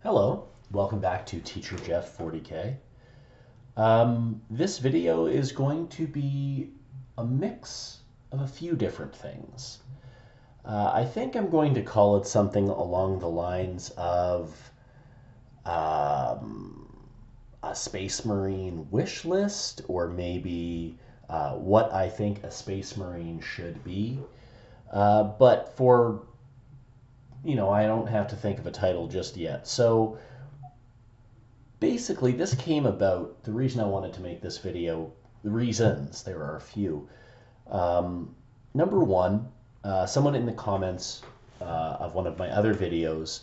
Hello, welcome back to Teacher Jeff 40K. This video is going to be a mix of a few different things. I think I'm going to call it something along the lines of um, a Space Marine wish list, or maybe what I think a Space Marine should be. But for I don't have to think of a title just yet. So basically, this came about. The reason I wanted to make this video, the reasons, there are a few. Number one, someone in the comments of one of my other videos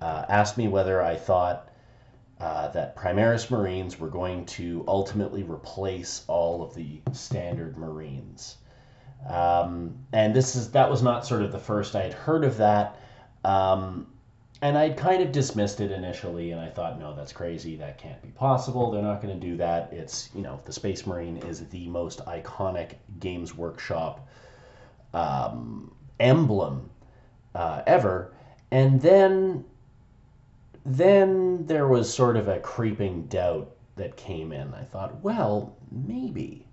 asked me whether I thought that Primaris Marines were going to ultimately replace all of the standard Marines. And that was not sort of the first I had heard of that. And I'd kind of dismissed it initially, and I thought, no, that's crazy. That can't be possible. They're not going to do that. It's, the Space Marine is the most iconic Games Workshop emblem ever. And then there was sort of a creeping doubt that came in. I thought, well, maybe.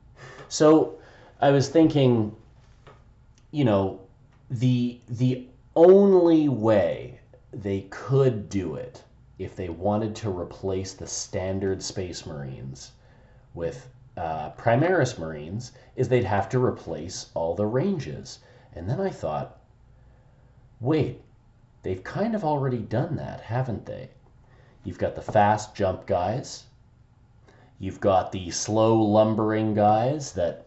So I was thinking, the only way they could do it if they wanted to replace the standard Space Marines with Primaris Marines is they'd have to replace all the ranges. And then I thought, wait, they've kind of already done that, haven't they? You've got the fast jump guys. You've got the slow lumbering guys that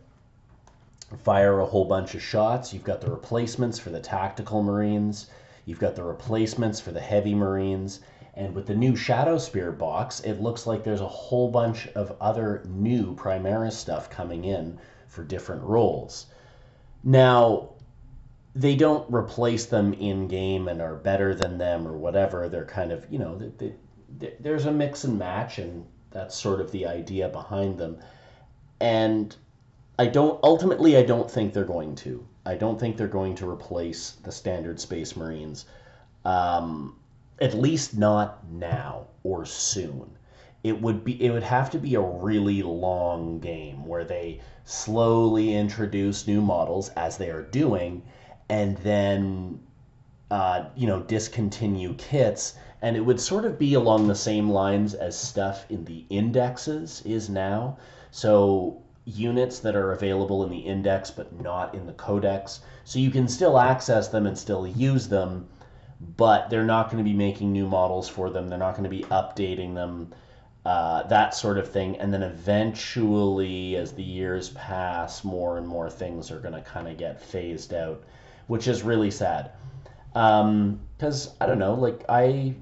fire a whole bunch of shots. You've got the replacements for the tactical Marines. You've got the replacements for the heavy Marines. And with the new Shadow Spear box, it looks like there's a whole bunch of other new Primaris stuff coming in for different roles. Now, they don't replace them in-game and are better than them or whatever. They're kind of, there's a mix and match, and that's sort of the idea behind them. And I don't think they're going to. I don't think they're going to replace the standard Space Marines, at least not now or soon. It would have to be a really long game where they slowly introduce new models as they are doing, and then discontinue kits, and it would sort of be along the same lines as stuff in the indexes is now. So units that are available in the index but not in the codex. So you can still access them and still use them, but they're not going to be making new models for them. They're not going to be updating them, that sort of thing. And then eventually, as the years pass, more and more things are going to kind of get phased out, which is really sad. Because, I don't know, like, I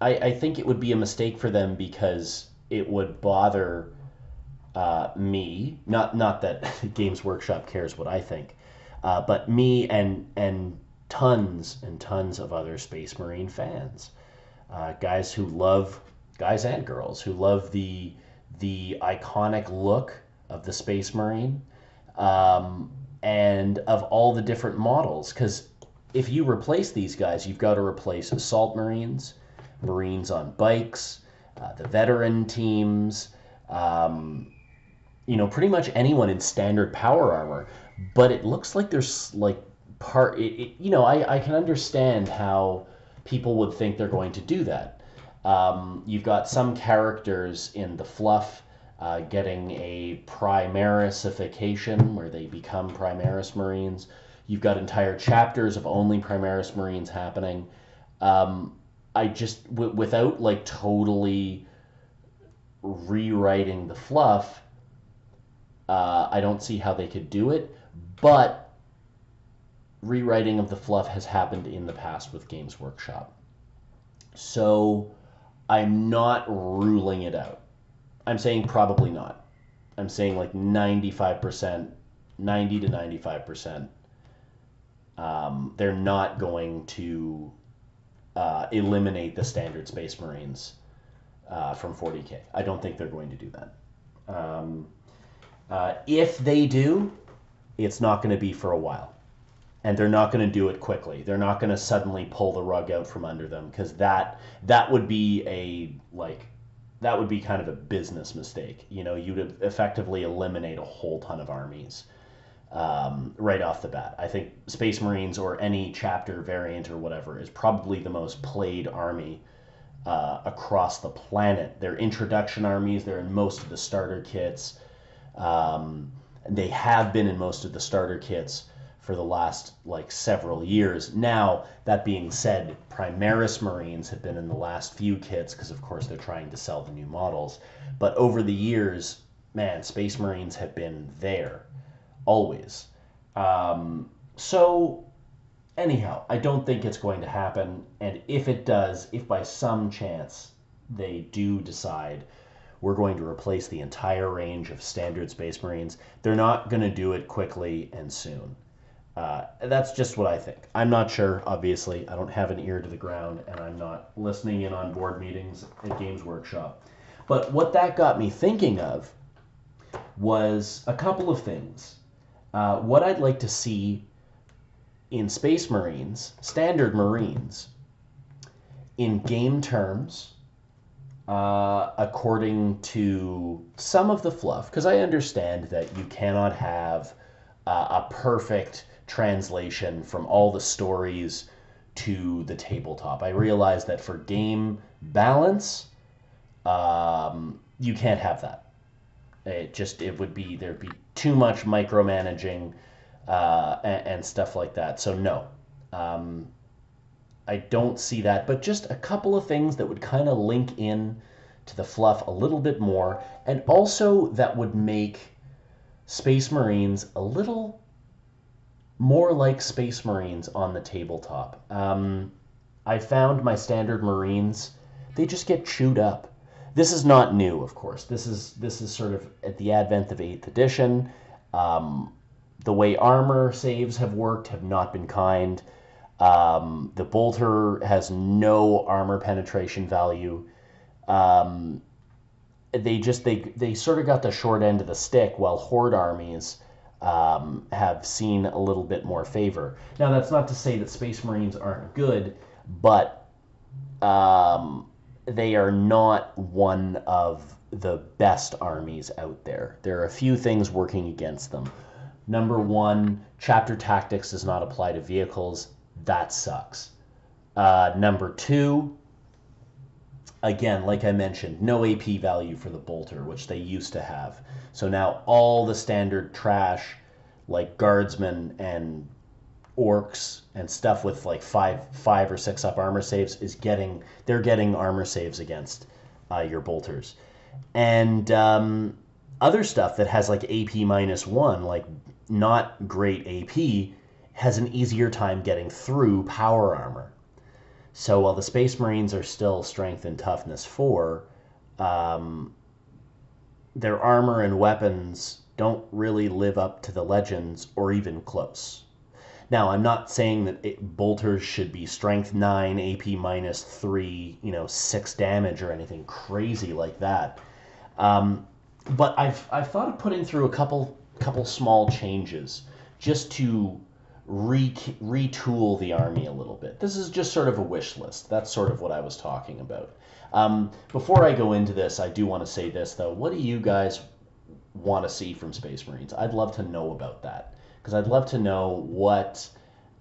think it would be a mistake for them because it would bother me, not that Games Workshop cares what I think, but me and tons and tons of other Space Marine fans, guys and girls who love the iconic look of the Space Marine, and of all the different models. Because if you replace these guys, you've got to replace Assault Marines, Marines on bikes, the veteran teams. Pretty much anyone in standard power armor. But it looks like there's like I can understand how people would think they're going to do that. You've got some characters in the fluff getting a Primarisification where they become Primaris Marines. You've got entire chapters of only Primaris Marines happening. I just, without like totally rewriting the fluff, I don't see how they could do it, but rewriting of the fluff has happened in the past with Games Workshop. So I'm not ruling it out. I'm saying probably not. I'm saying like 95%, 90 to 95%. They're not going to eliminate the standard Space Marines from 40K. I don't think they're going to do that. If they do, it's not going to be for a while. and they're not going to do it quickly. They're not going to suddenly pull the rug out from under them, because that would be that would be kind of a business mistake. You'd effectively eliminate a whole ton of armies right off the bat. I think Space Marines or any chapter variant or whatever is probably the most played army across the planet. They're introduction armies. They're in most of the starter kits. They have been in most of the starter kits for the last several years. Now, that being said, Primaris Marines have been in the last few kits because, of course, they're trying to sell the new models. But over the years, man, Space Marines have been there, always. So, anyhow, I don't think it's going to happen. And if it does, if by some chance they do decide we're going to replace the entire range of standard Space Marines, they're not going to do it quickly and soon. That's just what I think. I'm not sure, obviously. I don't have an ear to the ground, and I'm not listening in on board meetings at Games Workshop. But what that got me thinking of was a couple of things. What I'd like to see in Space Marines, standard Marines, in game terms, according to some of the fluff, because I understand that you cannot have a perfect translation from all the stories to the tabletop. I realize that for game balance, you can't have that. There'd be too much micromanaging and stuff like that. So no, I don't see that. But just a couple of things that would kind of link in to the fluff a little bit more, and also that would make Space Marines a little more like Space Marines on the tabletop. I found my standard Marines, they just get chewed up. This is not new, of course. This is sort of at the advent of 8th edition. The way armor saves have worked have not been kind. The bolter has no armor penetration value. They sort of got the short end of the stick, while horde armies have seen a little bit more favor. Now, that's not to say that Space Marines aren't good, but they are not one of the best armies out there. There are a few things working against them. Number one, chapter tactics does not apply to vehicles. That sucks. Number two, again, like I mentioned, no AP value for the bolter, which they used to have. So now all the standard trash, like guardsmen and orcs and stuff with like five or six up armor saves, they're getting armor saves against your bolters. And other stuff that has like AP -1, like not great AP, has an easier time getting through power armor. So while the Space Marines are still strength and toughness 4, their armor and weapons don't really live up to the legends or even close. Now, I'm not saying that bolters should be strength 9, AP -3, 6 damage or anything crazy like that. But I've thought of putting through a couple small changes just to retool the army a little bit. This is just sort of a wish list. That's sort of what I was talking about. Before I go into this, I do want to say this, though. What do you guys want to see from Space Marines? I'd love to know about that, because I'd love to know what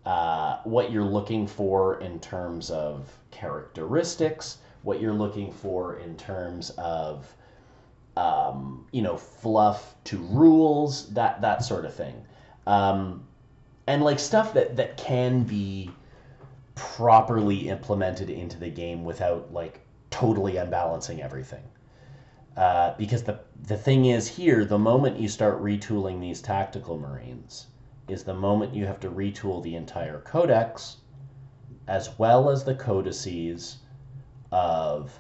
you're looking for in terms of characteristics, what you're looking for in terms of fluff to rules, that sort of thing. And like stuff that can be properly implemented into the game without like totally unbalancing everything. Because the thing is here, the moment you start retooling these tactical Marines is the moment you have to retool the entire codex, as well as the codices of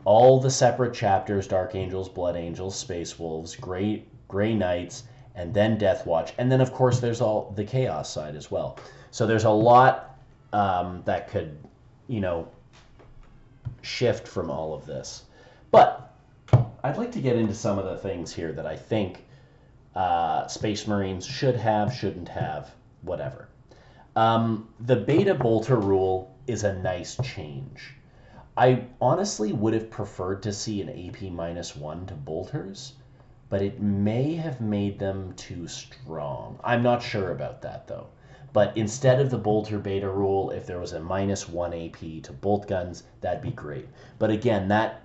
all the separate chapters: Dark Angels, Blood Angels, Space Wolves, Grey Knights, and then Death Watch. And then, of course, there's all the Chaos side as well. So there's a lot that could, shift from all of this. But I'd like to get into some of the things here that I think Space Marines should have, shouldn't have, whatever. The beta bolter rule is a nice change. I honestly would have preferred to see an AP -1 to bolters, but it may have made them too strong. I'm not sure about that though. But instead of the bolter beta rule, if there was a -1 AP to bolt guns, that'd be great. But again, that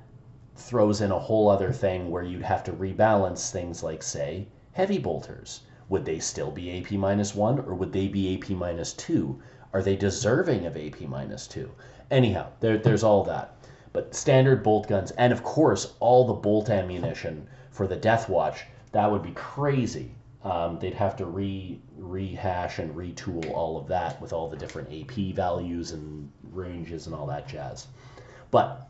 throws in a whole other thing where you'd have to rebalance things like, say, heavy bolters. Would they still be AP -1 or would they be AP -2? Are they deserving of AP -2? Anyhow, there's all that. But standard bolt guns, and of course, all the bolt ammunition for the Death Watch, that would be crazy. They'd have to rehash and retool all of that with all the different AP values and ranges and all that jazz. But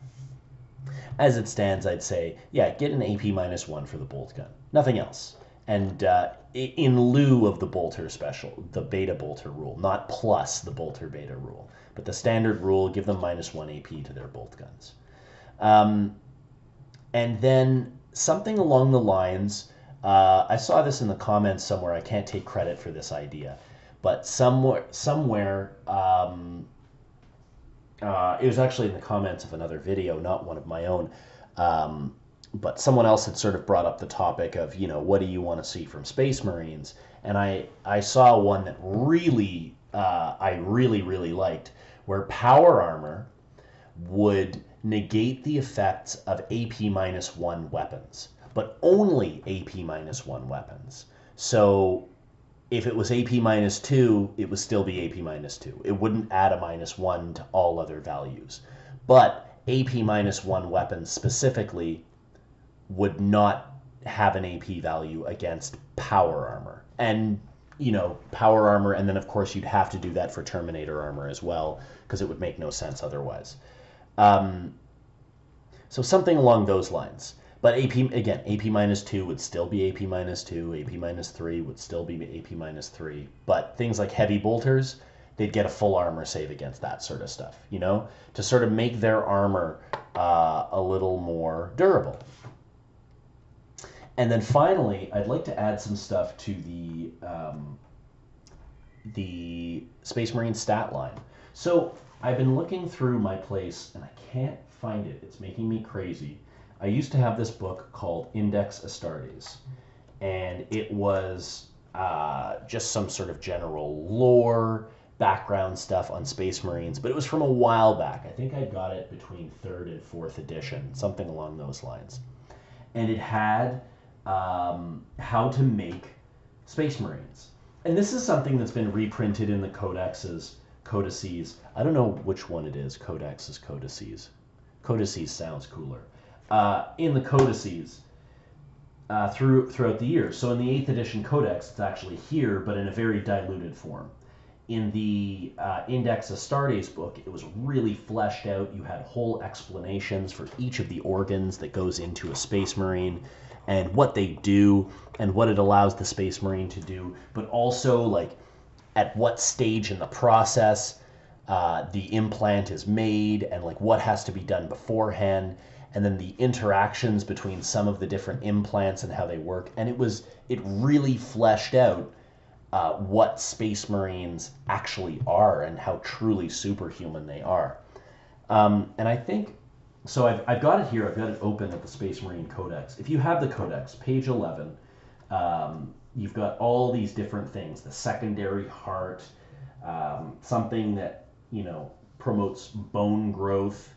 as it stands, I'd say, yeah, get an AP -1 for the bolt gun. Nothing else. And in lieu of the bolter special, the beta bolter rule, not plus the bolter beta rule, but the standard rule, give them -1 AP to their bolt guns. And then something along the lines, I saw this in the comments somewhere, I can't take credit for this idea, but somewhere it was actually in the comments of another video, not one of my own, but someone else had sort of brought up the topic of, what do you want to see from Space Marines? And I saw one that really, I really liked, where power armor would negate the effects of AP -1 weapons, but only AP -1 weapons. So if it was AP -2, it would still be AP -2. It wouldn't add a -1 to all other values. But AP -1 weapons specifically would not have an AP value against power armor. And, power armor, and then of course you'd have to do that for Terminator armor as well, because it would make no sense otherwise. So something along those lines. But AP -2 would still be AP -2, AP -3 would still be AP -3. But things like heavy bolters, they'd get a full armor save against that sort of stuff, to sort of make their armor a little more durable. And then finally, I'd like to add some stuff to the Space Marine stat line. So I've been looking through my place, and I can't find it. It's making me crazy. I used to have this book called Index Astartes, and it was just some sort of general lore, background stuff on Space Marines, but it was from a while back. I think I got it between 3rd and 4th edition, something along those lines. And it had how to make Space Marines. And this is something that's been reprinted in the codices. I don't know which one it is, codexes, codices. Codices sounds cooler. In the codices throughout the years. So in the 8th edition codex, it's actually here, but in a very diluted form. In the Index Astartes book, it was really fleshed out. You had whole explanations for each of the organs that goes into a Space Marine, and what they do, and what it allows the Space Marine to do, but also like at what stage in the process the implant is made, and like what has to be done beforehand, and then the interactions between some of the different implants and how they work. And it really fleshed out what Space Marines actually are and how truly superhuman they are. And I think, so I've got it here, I've got it open at the Space Marine Codex. If you have the Codex, page 11, you've got all these different things, the secondary heart, something that, promotes bone growth,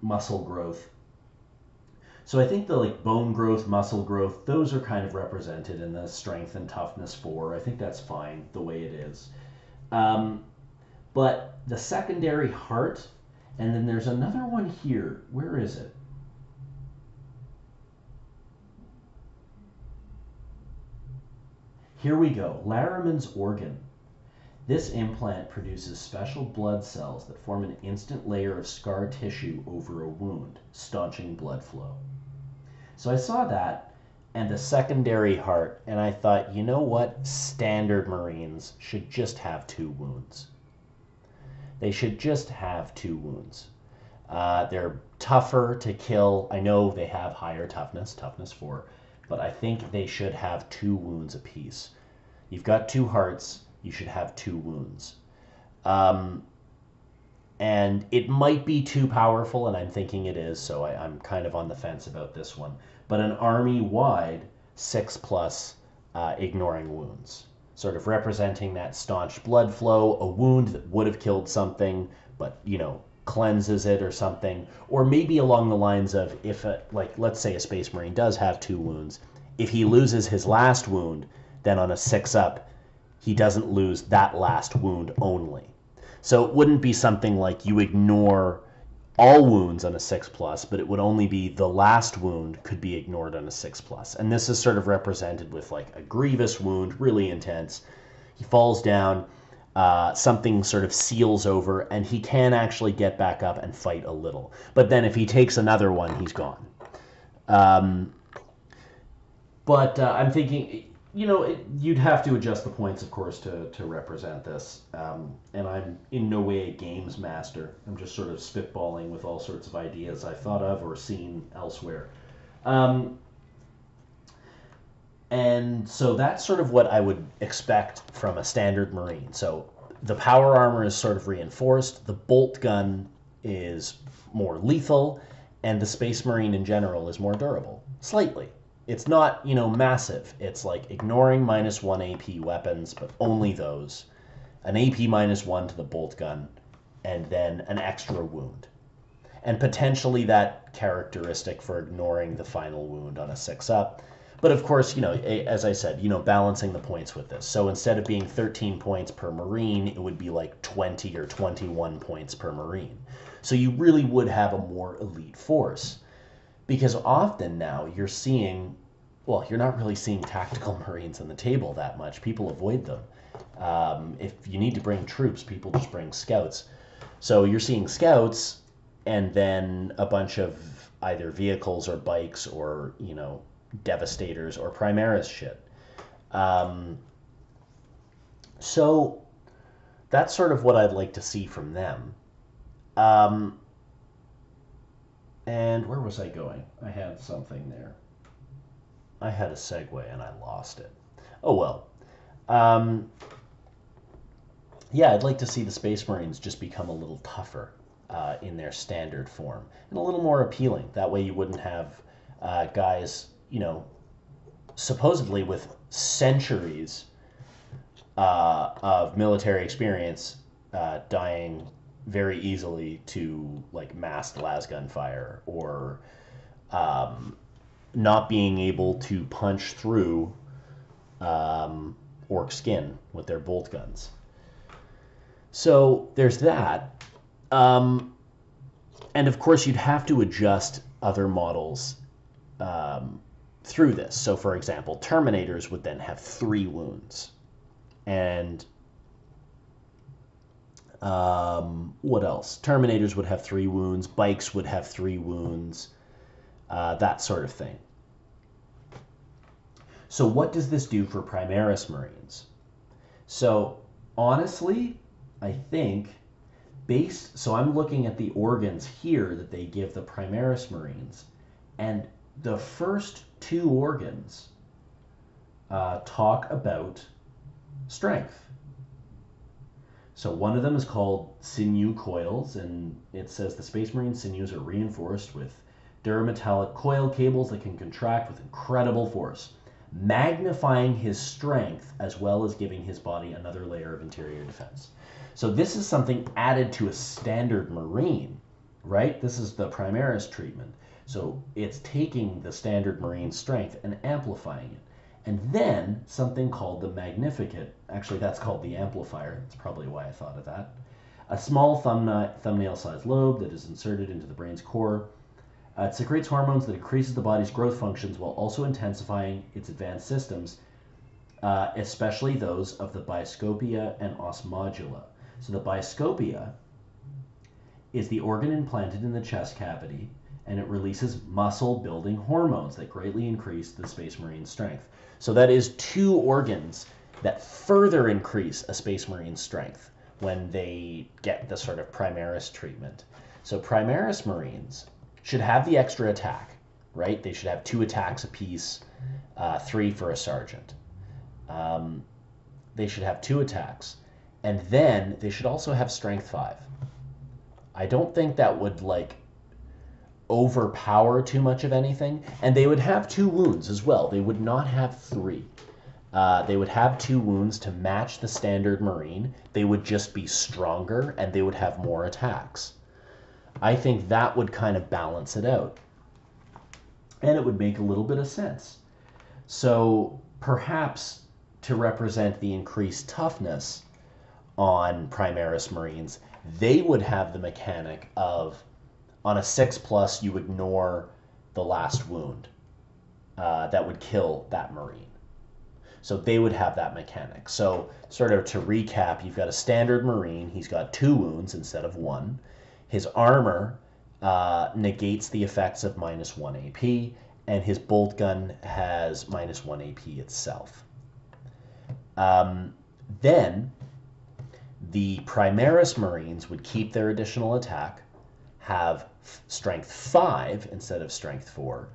muscle growth. So I think the bone growth, muscle growth, those are kind of represented in the strength and toughness 4. I think that's fine the way it is. But the secondary heart, and then there's another one here. Where is it? Here we go. Larraman's organ. This implant produces special blood cells that form an instant layer of scar tissue over a wound, staunching blood flow. So I saw that and the secondary heart, and I thought, you know what? Standard Marines should just have 2 wounds. They should just have 2 wounds. They're tougher to kill. I know they have higher toughness 4, but I think they should have 2 wounds apiece. You've got 2 hearts. you should have 2 wounds. Um, and it might be too powerful, and I'm thinking it is, so I'm kind of on the fence about this one. But an army-wide 6+ ignoring wounds, sort of representing that staunch blood flow, a wound that would have killed something, but, you know, cleanses it or something. Or maybe along the lines of, if, like, let's say a Space Marine does have 2 wounds, if he loses his last wound, then on a 6-up, he doesn't lose that last wound only. So it wouldn't be something like you ignore all wounds on a 6+, but it would only be the last wound could be ignored on a 6+. And this is sort of represented with like a grievous wound, really intense. He falls down, something sort of seals over, and he can actually get back up and fight a little. But then if he takes another one, he's gone. But I'm thinking, you know, you'd have to adjust the points, of course, to represent this. And I'm in no way a games master. I'm just sort of spitballing with all sorts of ideas I've thought of or seen elsewhere. And so that's sort of what I would expect from a standard Marine. So the power armor is sort of reinforced. The bolt gun is more lethal. And the Space Marine in general is more durable. Slightly. It's not, you know, massive. It's like ignoring -1 AP weapons, but only those. An AP -1 to the bolt gun, and then an extra wound. And potentially that characteristic for ignoring the final wound on a 6-up. But of course, you know, as I said, you know, balancing the points with this. So instead of being 13 points per Marine, it would be like 20 or 21 points per Marine. So you really would have a more elite force. Because often now you're seeing, well, you're not really seeing tactical Marines on the table that much. People avoid them. If you need to bring troops, people just bring scouts. So you're seeing scouts and then a bunch of either vehicles or bikes or, you know, Devastators or Primaris shit. So that's sort of what I'd like to see from them. And where was I going? I had something there. I had a segue and I lost it. Oh well. Yeah, I'd like to see the Space Marines just become a little tougher in their standard form and a little more appealing. That way you wouldn't have guys, you know, supposedly with centuries of military experience dying very easily to like massed lasgun fire or not being able to punch through orc skin with their bolt guns. So there's that. And of course you'd have to adjust other models through this. So for example, Terminators would then have 3 wounds. And what else? Terminators would have 3 wounds. Bikes would have 3 wounds. That sort of thing. So what does this do for Primaris Marines? So honestly, I think so I'm looking at the organs here that they give the Primaris Marines, and the first 2 organs talk about strength. So one of them is called sinew coils, and it says the Space Marine sinews are reinforced with durametallic coil cables that can contract with incredible force, magnifying his strength as well as giving his body another layer of interior defense. So this is something added to a standard Marine, right? This is the Primaris treatment. So it's taking the standard Marine strength and amplifying it. And then something called the Magnificat, actually that's called the amplifier, that's probably why I thought of that. A small thumbnail-sized lobe that is inserted into the brain's core. It secretes hormones that increases the body's growth functions while also intensifying its advanced systems, especially those of the bioscopia and osmodula. So the bioscopia is the organ implanted in the chest cavity, and it releases muscle-building hormones that greatly increase the Space Marine's strength. So that is 2 organs that further increase a Space Marine's strength when they get the sort of Primaris treatment. So Primaris Marines should have the extra attack, right? They should have 2 attacks apiece, 3 for a sergeant. they should have 2 attacks. And then they should also have strength 5. I don't think that would like overpower too much of anything. And they would have 2 wounds as well. They would not have 3. They would have 2 wounds to match the standard Marine. They would just be stronger and they would have more attacks. I think that would kind of balance it out. And it would make a little bit of sense. So perhaps to represent the increased toughness on Primaris Marines, they would have the mechanic of, on a 6+, you ignore the last wound that would kill that Marine. So they would have that mechanic. So sort of to recap, you've got a standard Marine. He's got 2 wounds instead of 1. His armor negates the effects of -1 AP, and his bolt gun has -1 AP itself. Then the Primaris Marines would keep their additional attack, have strength 5 instead of strength 4,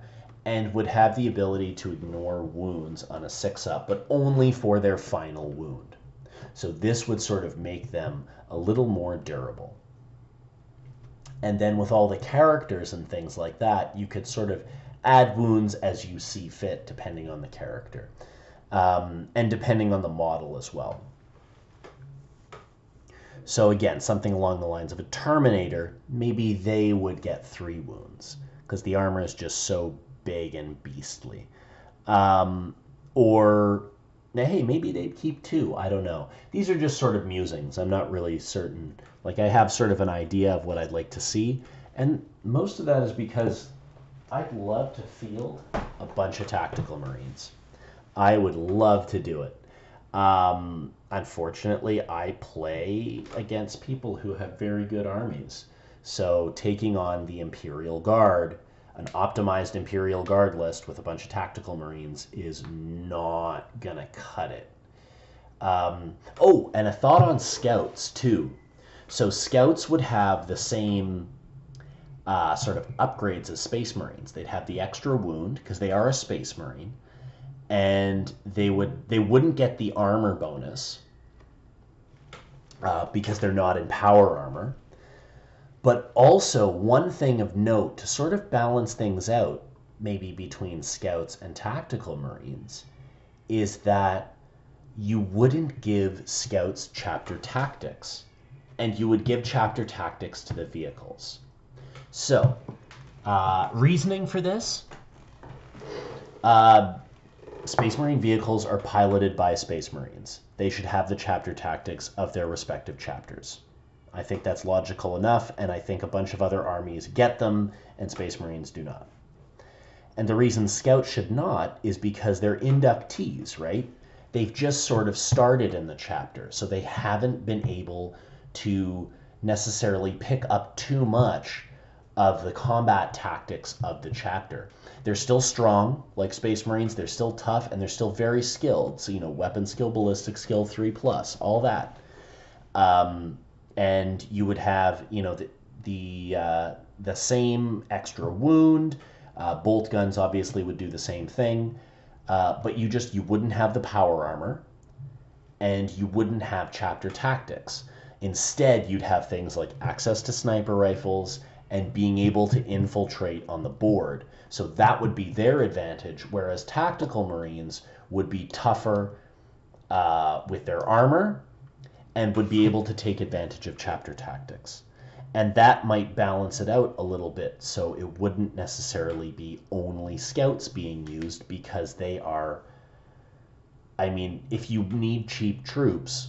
and would have the ability to ignore wounds on a 6-up, but only for their final wound. So this would sort of make them a little more durable. And then with all the characters and things like that, you could sort of add wounds as you see fit, depending on the character, and depending on the model as well. So again, something along the lines of a Terminator, maybe they would get 3 wounds, because the armor is just so big and beastly. Or, hey, maybe they'd keep 2. I don't know. These are just sort of musings. I'm not really certain. Like, I have sort of an idea of what I'd like to see. And most of that is because I'd love to field a bunch of tactical Marines. I would love to do it. Unfortunately, I play against people who have very good armies. So taking on the Imperial Guard, an optimized Imperial Guard list with a bunch of tactical Marines, is not gonna cut it. Oh, and a thought on Scouts too. So Scouts would have the same sort of upgrades as Space Marines. They'd have the extra wound because they are a Space Marine, and they wouldn't get the armor bonus because they're not in power armor. But also, one thing of note to sort of balance things out, maybe between Scouts and tactical Marines, is that you wouldn't give Scouts chapter tactics, and you would give chapter tactics to the vehicles. So, reasoning for this, Space Marine vehicles are piloted by Space Marines. They should have the chapter tactics of their respective chapters. I think that's logical enough, and I think a bunch of other armies get them, and Space Marines do not. And the reason Scouts should not is because they're inductees, right? They've just sort of started in the chapter, so they haven't been able to necessarily pick up too much of the combat tactics of the chapter. They're still strong, like Space Marines, they're still tough, and they're still very skilled. So, weapon skill, ballistic skill, 3+, all that. And you would have, the same extra wound. Bolt guns obviously would do the same thing. But you wouldn't have the power armor, and you wouldn't have chapter tactics. Instead, you'd have things like access to sniper rifles and being able to infiltrate on the board. So that would be their advantage, whereas tactical Marines would be tougher with their armor and would be able to take advantage of chapter tactics. And that might balance it out a little bit, so it wouldn't necessarily be only Scouts being used, because they are, if you need cheap troops,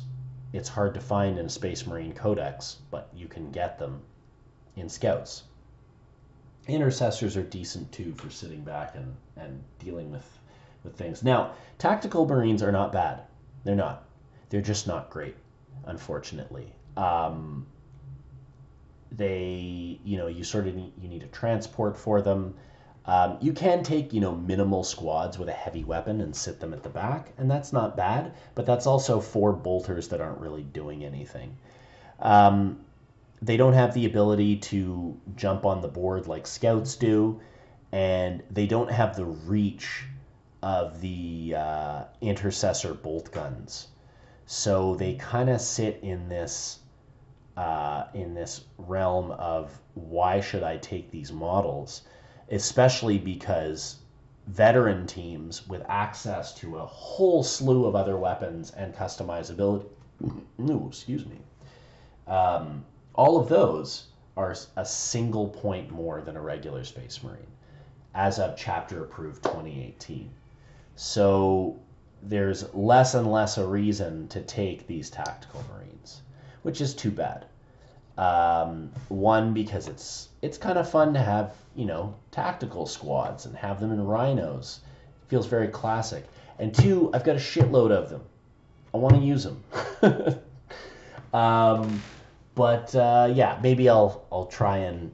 it's hard to find in a Space Marine Codex, but you can get them in Scouts. Intercessors are decent too for sitting back and dealing with things. Now, tactical Marines are not bad. They're not. They're just not great, unfortunately. You sort of need a transport for them. You can take, minimal squads with a heavy weapon and sit them at the back, and that's not bad, but that's also 4 bolters that aren't really doing anything. They don't have the ability to jump on the board like Scouts do, and they don't have the reach of the intercessor bolt guns. So they kind of sit in this realm of why should I take these models, especially because veteran teams with access to a whole slew of other weapons and customizability, ooh, excuse me, all of those are a single point more than a regular Space Marine as of chapter approved 2018. So there's less and less a reason to take these tactical Marines, which is too bad. One, because it's kind of fun to have, tactical squads and have them in rhinos. It feels very classic. And two, I've got a shitload of them. I want to use them. But yeah, maybe I'll try and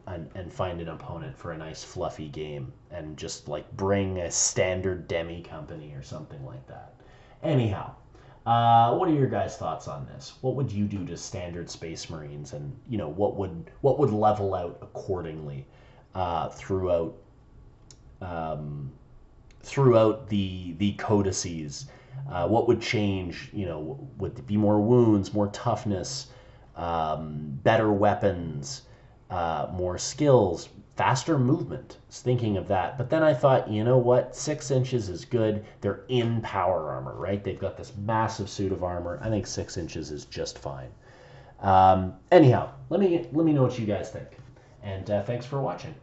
find an opponent for a nice fluffy game and just like bring a standard demi company or something like that. Anyhow, what are your guys' thoughts on this? What would you do to standard Space Marines, and what would level out accordingly throughout throughout the codices? What would change? Would it be more wounds, more toughness, better weapons, more skills, faster movement? I was thinking of that. But then I thought, you know what? 6 inches is good. They're in power armor, right? They've got this massive suit of armor. I think 6 inches is just fine. Anyhow, let me know what you guys think. And thanks for watching.